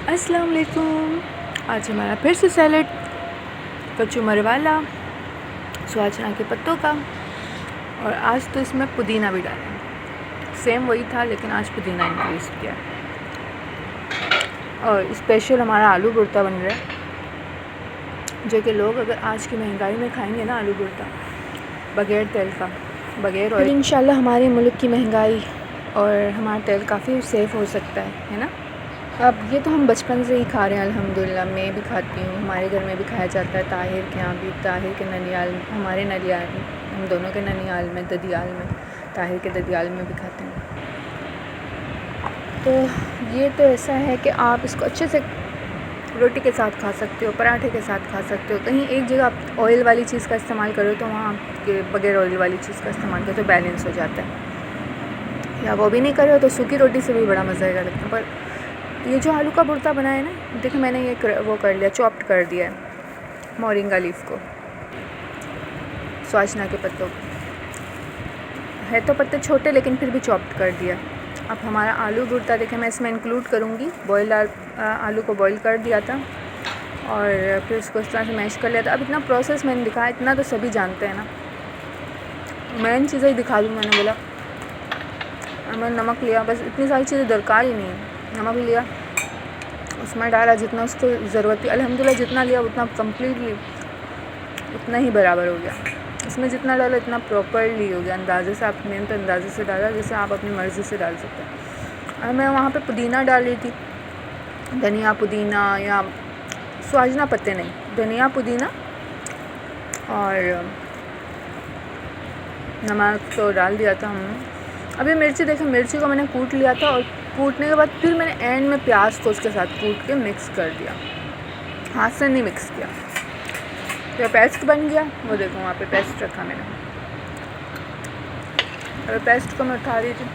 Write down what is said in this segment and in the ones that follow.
अस्सलाम वालेकुम। आज हमारा फिर से सैलेड कचूमर वाला सुहाजना के पत्तों का, और आज तो इसमें पुदीना भी डाला। सेम वही था लेकिन आज पुदीना इंक्रीज़ किया। और स्पेशल हमारा आलू भुर्ता बन रहा है, जो कि लोग अगर आज की महंगाई में खाएंगे ना आलू भुर्ता बग़ैर तेल का, बग़ैर ऑयल, इंशाल्लाह हमारे मुल्क की महंगाई और हमारा तेल काफ़ी सेफ़ हो सकता है ना। अब ये तो हम बचपन से ही खा रहे हैं अल्हम्दुलिल्लाह। मैं भी खाती हूँ, हमारे घर में भी खाया जाता है। ताहिर के यहाँ भी, ताहिर के ननियाल, हमारे ननियाल, हम दोनों के ननियाल में, ददियाल में, ताहिर के ददियाल में भी खाते हैं। तो ये तो ऐसा है कि आप इसको अच्छे से रोटी के साथ खा सकते हो, पराठे के साथ खा सकते हो। कहीं एक जगह आप ऑयल वाली चीज़ का इस्तेमाल करो तो वहाँ के बग़ैर ऑयल वाली चीज़ का इस्तेमाल करो तो बैलेंस हो जाता है। या वो भी नहीं करो तो सूखी रोटी से भी बड़ा मज़ा आएगा लगता है। पर ये जो आलू का भुर्ता बनाया है ना, देखिए मैंने ये वो कर लिया, चॉप्ड कर दिया है मोरिंगा लीफ को, सुहाजना के पत्तों को। है तो पत्ते छोटे लेकिन फिर भी चॉप्ड कर दिया। अब हमारा आलू भुर्ता देखें, मैं इसमें इंक्लूड करूँगी बॉयल आलू को बॉईल कर दिया था और फिर उसको इस तरह से मैश कर लिया था। अब इतना प्रोसेस मैंने दिखाया, इतना तो सभी जानते हैं ना, मेन चीज़ें ही दिखा दूँ। मैंने बोला मैंने नमक लिया, बस इतनी सारी चीज़ें दरकार ही नहीं है। नमक लिया, उसमें डाला जितना उसको ज़रूरत थी। अल्हम्दुलिल्लाह जितना लिया उतना कम्प्लीटली उतना ही बराबर हो गया। इसमें जितना डाला इतना प्रॉपरली हो गया, अंदाज़े से। आप मैंने तो अंदाज़े से डाला, जैसे आप अपनी मर्ज़ी से डाल सकते हैं। और मैं वहाँ पे पुदीना डाल रही थी, धनिया पुदीना, या सुहाजना पत्ते नहीं, धनिया पुदीना और नमक तो डाल दिया था हमने। अभी मिर्ची देखें, मिर्ची को मैंने कूट लिया था और कूटने के बाद फिर मैंने एंड में प्याज को उसके साथ कूट के मिक्स कर दिया, हाथ से नहीं मिक्स किया। तो पेस्ट बन गया, वो देखो वहाँ पे पेस्ट रखा मैंने, और पेस्ट को मैं उठा रही थी।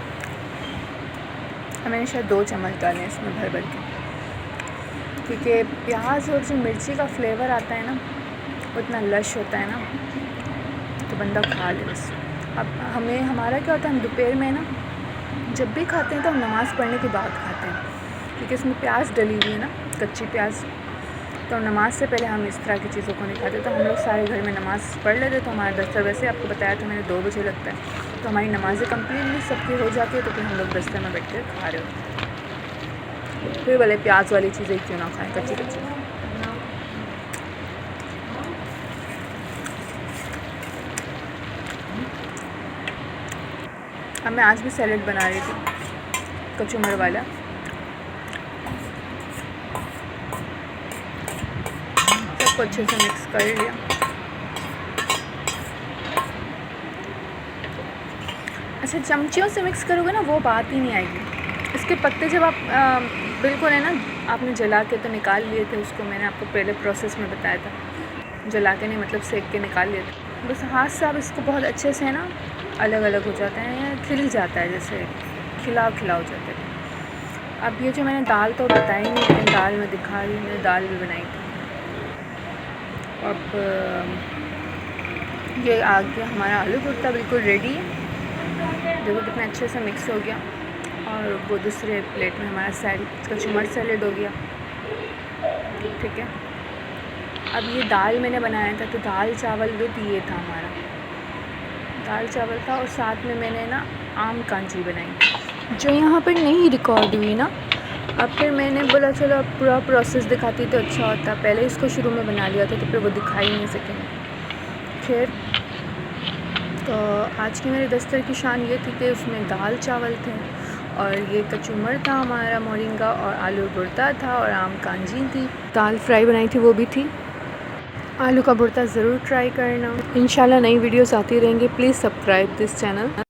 मैंने शायद 2 चम्मच डाले इसमें भर भर के, क्योंकि प्याज और जो मिर्ची का फ्लेवर आता है ना वो इतना लश होता है ना, तो बंदा खा ले बस। अब हमारा क्या होता है, हम दोपहर में ना जब भी खाते हैं तो हम नमाज़ पढ़ने के बाद खाते हैं, क्योंकि इसमें प्याज डली हुई है ना, कच्ची प्याज। तो नमाज़ से पहले हम इस तरह की चीज़ों को नहीं खाते। तो हम लोग सारे घर में नमाज़ पढ़ लेते, तो हमारा दफ्तर, वैसे आपको बताया था मैंने, 2 बजे लगता है। तो हमारी नमाज़ें कम्प्लीटली सबकी हो जाती है, तो फिर हम लोग दफ्तर में बैठ कर खा रहे होते हैं। फिर भले प्याज वाली चीज़ें क्यों ना खाएँ, कच्ची कच्ची। अब मैं आज भी सैलेड बना रही थी कचूमर वाला। सबको अच्छे से मिक्स कर लिया। अच्छा, चमचियों से मिक्स करोगे ना वो बात ही नहीं आएगी। इसके पत्ते जब आप बिल्कुल है ना, आपने जला के तो निकाल लिए थे उसको, मैंने आपको पहले प्रोसेस में बताया था। जला के नहीं, मतलब सेक के निकाल लिए थे। बस हाथ से आप इसको बहुत अच्छे से ना अलग अलग हो जाता है, या खिल जाता है, जैसे खिला खिला हो जाता है। अब ये जो मैंने दाल तो बताई नहीं, लेकिन दाल में दिखा रही हूँ, मैंने दाल भी बनाई थी। अब ये आ गया हमारा आलू भुर्ता, बिल्कुल रेडी है। देखो कितना अच्छे से मिक्स हो गया। और वो दूसरे प्लेट में हमारा कचूमर सैलेड हो गया, ठीक है। अब ये दाल मैंने बनाया था, तो दाल चावल विद ये था हमारा, दाल चावल था। और साथ में मैंने ना आम कांजी बनाई, जो यहाँ पर नहीं रिकॉर्ड हुई ना। अब फिर मैंने बोला चलो अब पूरा प्रोसेस दिखाती तो अच्छा होता। पहले इसको शुरू में बना लिया था, तो फिर वो दिखा ही नहीं सकेंगे। खैर, तो आज की मेरे दफ्तर की शान ये थी कि उसमें दाल चावल थे, और ये कचूमर था हमारा मोरिंगा, और आलू भुर्ता था, और आम कांजी थी। दाल फ्राई बनाई थी, वो भी थी। आलू का भुर्ता ज़रूर ट्राई करना। इंशाल्लाह नई वीडियोस आती रहेंगी। Please subscribe this channel.